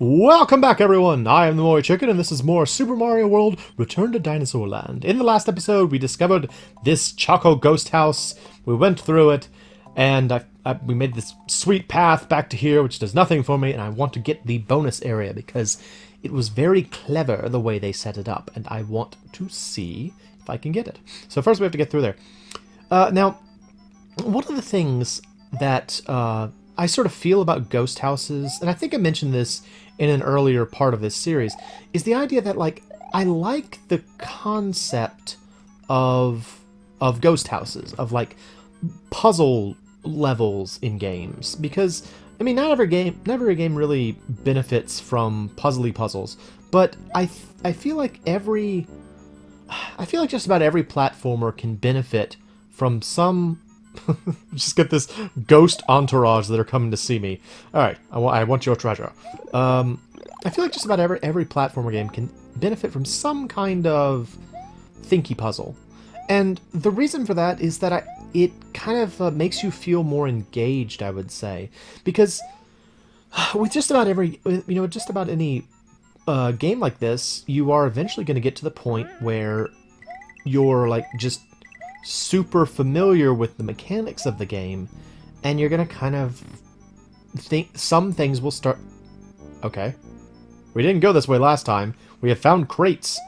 Welcome back, everyone! I am the MoeChicken, and this is more Super Mario World Return to Dinosaur Land. In the last episode, we discovered this Choco ghost house. We went through it, and we made this sweet path back to here, which does nothing for me, and I want to get the bonus area because it was very clever the way they set it up, and I want to see if I can get it. So first we have to get through there. Now, one of the things that I sort of feel about ghost houses, and I think I mentioned this in an earlier part of this series, is the idea that, like, I like the concept of ghost houses, of, like, puzzle levels in games, because, I mean, not every game really benefits from puzzly puzzles, but I feel like just about every platformer can benefit from some... Just get this ghost entourage that are coming to see me. Alright, I want your treasure. I feel like just about every platformer game can benefit from some kind of Thinky puzzle. And the reason for that is that it kind of makes you feel more engaged, I would say. Because with just about any game like this, you are eventually going to get to the point where you're, like, just super familiar with the mechanics of the game, and you're gonna kind of think some things will start... Okay. We didn't go this way last time. We have found crates.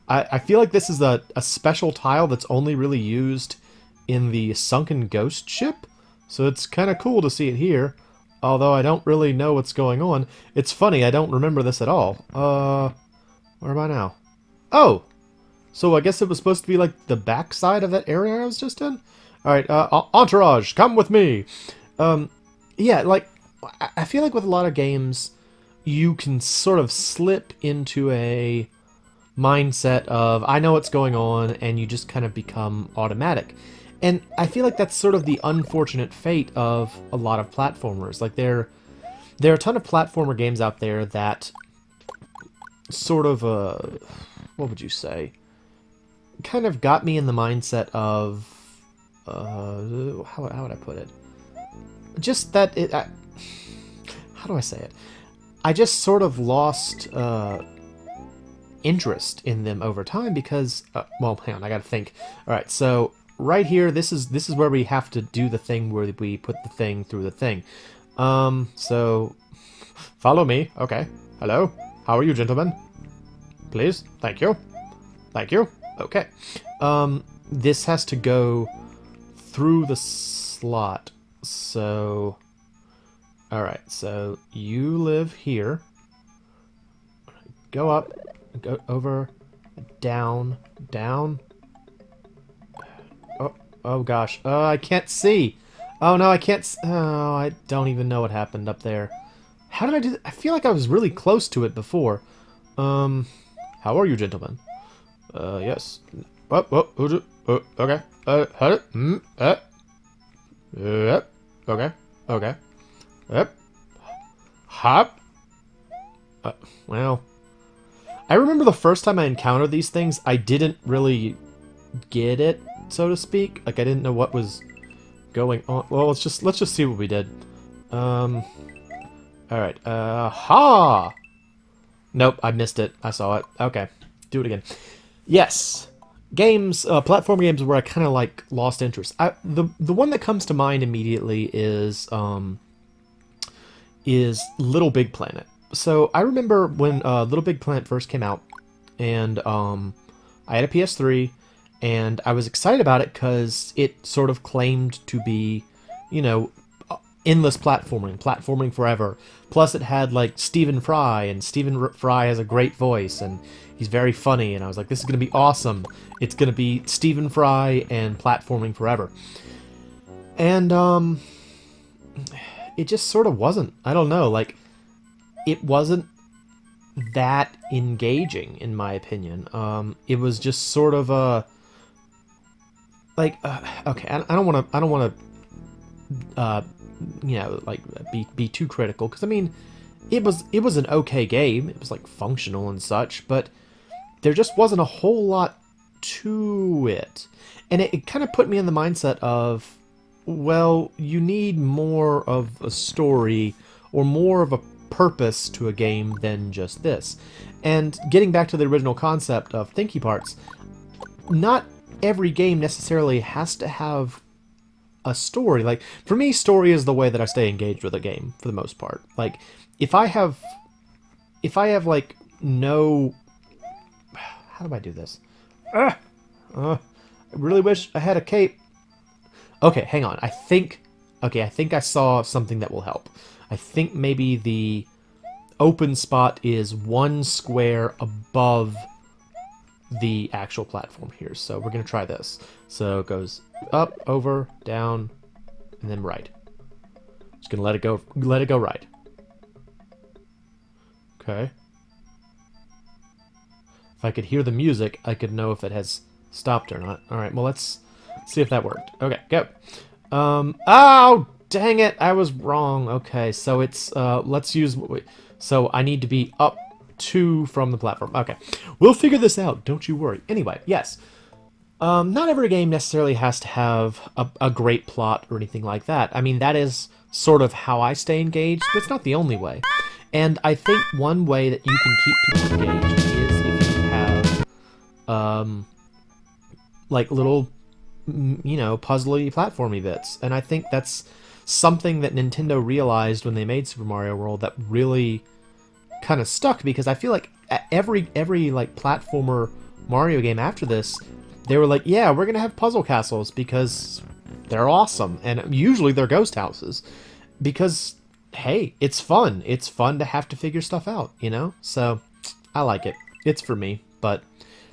I feel like this is a special tile that's only really used in the sunken ghost ship, so it's kind of cool to see it here, although I don't really know what's going on. It's funny, I don't remember this at all. Where am I now? Oh! So I guess it was supposed to be like the backside of that area I was just in? Alright, Entourage, come with me! Yeah, like, I feel like with a lot of games, you can sort of slip into a mindset of, I know what's going on, and you just kind of become automatic. And I feel like that's sort of the unfortunate fate of a lot of platformers. Like, there are a ton of platformer games out there that sort of, what would you say? Kind of got me in the mindset of how would I put it? Just that how do I say it? I just sort of lost interest in them over time because well, hang on, I gotta think. All right, so right here, this is where we have to do the thing where we put the thing through the thing. So follow me. Okay. Hello. How are you, gentlemen? Please. Thank you. Thank you. Okay. This has to go through the slot, so... Alright, so you live here. Go up, go over, down, down. Oh gosh. I can't see! Oh no, I can't oh, I don't even know what happened up there. How did I do that? I feel like I was really close to it before. How are you, gentlemen? Yes. Okay. Yep. Okay. Okay. Yep. Hop. Well, I remember the first time I encountered these things, I didn't really get it, so to speak. Like, I didn't know what was going on. Well, let's just see what we did. All right. Ha! Nope, I missed it. I saw it. Okay. Do it again. Yes, games, platform games where I kind of like lost interest. The one that comes to mind immediately is Little Big Planet. So I remember when Little Big Planet first came out, and I had a PS3, and I was excited about it because it sort of claimed to be, you know, endless platforming forever. Plus it had, like, Stephen Fry, and Stephen Fry has a great voice, and he's very funny, and I was like, this is going to be awesome. It's going to be Stephen Fry and platforming forever. And, it just sort of wasn't. I don't know, like, it wasn't that engaging, in my opinion. It was just sort of a... Like, okay, I don't want to, you know, like, be too critical, because I mean, it was an okay game. It was, like, functional and such, but there just wasn't a whole lot to it, and it kind of put me in the mindset of, well, you need more of a story or more of a purpose to a game than just this. And getting back to the original concept of Thinky parts, not every game necessarily has to have a story. Like, for me, story is the way that I stay engaged with a game, for the most part. Like, if I have, like, no... How do I do this? I really wish I had a cape. Okay, hang on. I think I saw something that will help. I think maybe the open spot is one square above the actual platform here. So we're going to try this. So it goes up, over, down, and then right. Just going to let it go right. Okay. If I could hear the music, I could know if it has stopped or not. Alright, well, let's see if that worked. Okay, go. Oh, dang it, I was wrong. Okay, so it's, let's use, so I need to be up 2 from the platform. Okay, we'll figure this out, don't you worry. Anyway, yes. Not every game necessarily has to have a great plot or anything like that. I mean, that is sort of how I stay engaged, but it's not the only way. And I think one way that you can keep people engaged is if you have, like little, you know, puzzly platformy bits. And I think that's something that Nintendo realized when they made Super Mario World that really kind of stuck, because I feel like every like platformer Mario game after this, they were like, yeah, we're gonna have puzzle castles because they're awesome, and usually they're ghost houses, because hey, it's fun. It's fun to have to figure stuff out, you know? So I like it. It's for me, but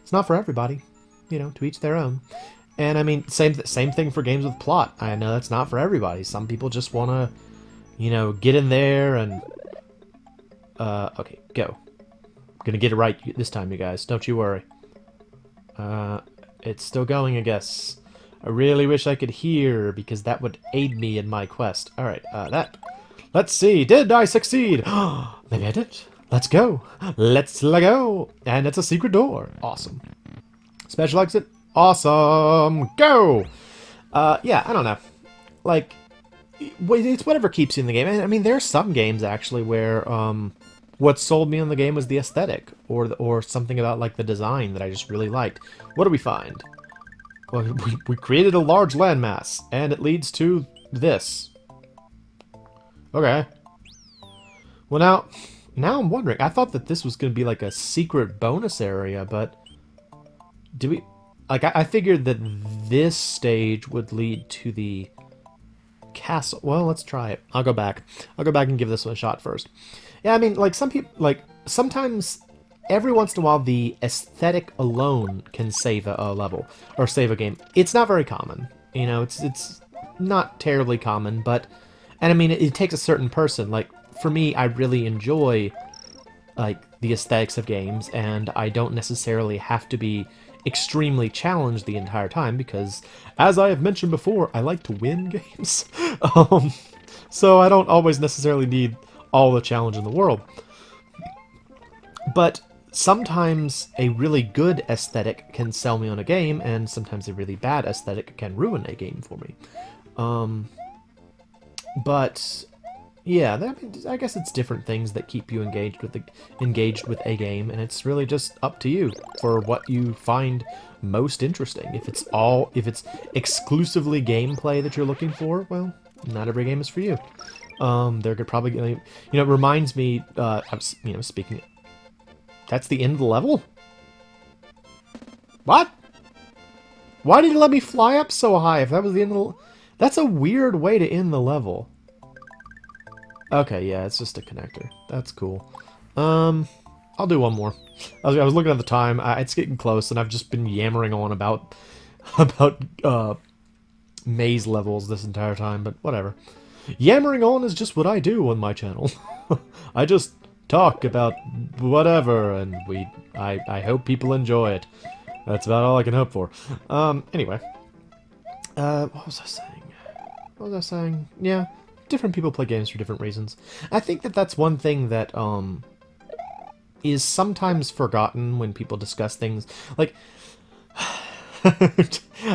it's not for everybody. You know, to each their own. And I mean, same thing for games with plot. I know that's not for everybody. Some people just want to, you know, get in there and... okay, go. I'm gonna get it right this time, you guys. Don't you worry. It's still going, I guess. I really wish I could hear, because that would aid me in my quest. Alright, that... Let's see, did I succeed? Maybe I did. Let's go. Let's go. And it's a secret door. Awesome. Special exit. Awesome. Go. Yeah, I don't know. Like, it's whatever keeps you in the game. I mean, there are some games, actually, where what sold me on the game was the aesthetic, or something about, like, the design that I just really liked. What do we find? Well, we created a large landmass, and it leads to this. Okay. Well, now I'm wondering. I thought that this was going to be like a secret bonus area, but do we... Like, I figured that this stage would lead to the castle. Well, let's try it. I'll go back. I'll go back and give this one a shot first. Yeah, I mean, like, some people... Like, sometimes, every once in a while, the aesthetic alone can save a level, or save a game. It's not very common. You know, it's not terribly common, but... And I mean, it takes a certain person. Like, for me, I really enjoy, like, the aesthetics of games, and I don't necessarily have to be extremely challenged the entire time, because, as I have mentioned before, I like to win games. So I don't always necessarily need all the challenge in the world. But sometimes a really good aesthetic can sell me on a game, and sometimes a really bad aesthetic can ruin a game for me. But yeah, I guess it's different things that keep you engaged with a game, and it's really just up to you for what you find most interesting. If it's exclusively gameplay that you're looking for, well, not every game is for you. There could probably, you know, it reminds me, you know, speaking. That's the end of the level? What? Why did it let me fly up so high if that was the end of the... That's a weird way to end the level. Okay, yeah, it's just a connector. That's cool. I'll do one more. I was looking at the time. It's getting close, and I've just been yammering on about maze levels this entire time, but whatever. Yammering on is just what I do on my channel. I just talk about whatever, and I hope people enjoy it. That's about all I can hope for. Anyway. What was I saying? What was I saying? Yeah, different people play games for different reasons. I think that that's one thing that, is sometimes forgotten when people discuss things. Like,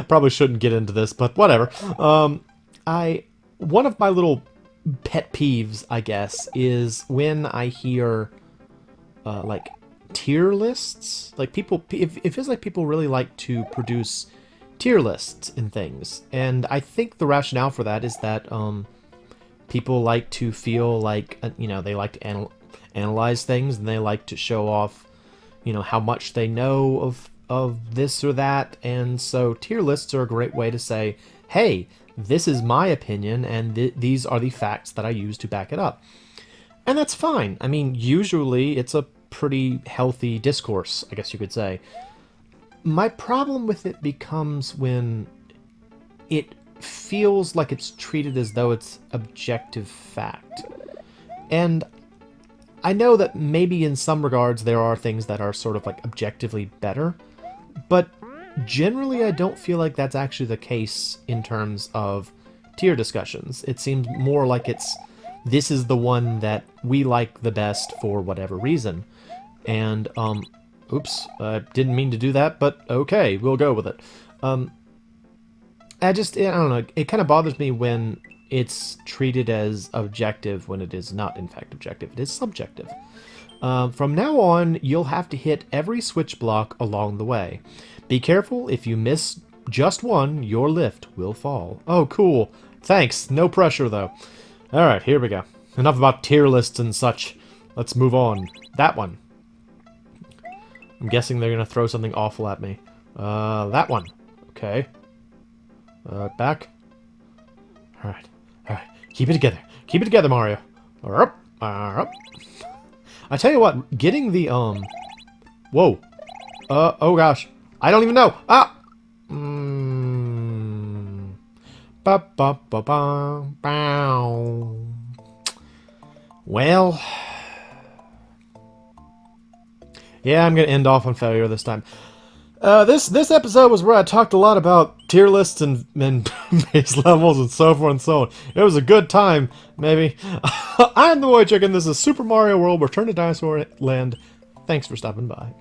probably shouldn't get into this, but whatever. One of my little pet peeves, I guess, is when I hear, like, tier lists. Like, it feels like people really like to produce tier lists in things. And I think the rationale for that is that, people like to feel like, they like to analyze things, and they like to show off, how much they know of this or that. And so tier lists are a great way to say, hey, this is my opinion, and these are the facts that I use to back it up. And that's fine. I mean, usually it's a pretty healthy discourse, I guess you could say. My problem with it becomes when it feels like it's treated as though it's objective fact. And I know that maybe in some regards there are things that are sort of like objectively better, but generally I don't feel like that's actually the case in terms of tier discussions. It seems more like this is the one that we like the best for whatever reason. And, oops, I didn't mean to do that, but okay, we'll go with it. I don't know, it kind of bothers me when it's treated as objective when it is not, in fact, objective. It is subjective. From now on, you'll have to hit every switch block along the way. Be careful, if you miss just one, your lift will fall. Oh, cool. Thanks. No pressure, though. Alright, here we go. Enough about tier lists and such. Let's move on. That one. I'm guessing they're gonna throw something awful at me. That one. Okay. Back. Alright. Alright. Keep it together. Keep it together, Mario. Up. Up. I tell you what, getting the, Whoa. Oh gosh. I don't even know. Ah! Ba ba ba ba. Bow. Well. Yeah, I'm gonna end off on failure this time. This episode was where I talked a lot about tier lists and base levels and so forth and so on. It was a good time, maybe. I'm the MoeChicken. This is Super Mario World: Return to Dinosaur Land. Thanks for stopping by.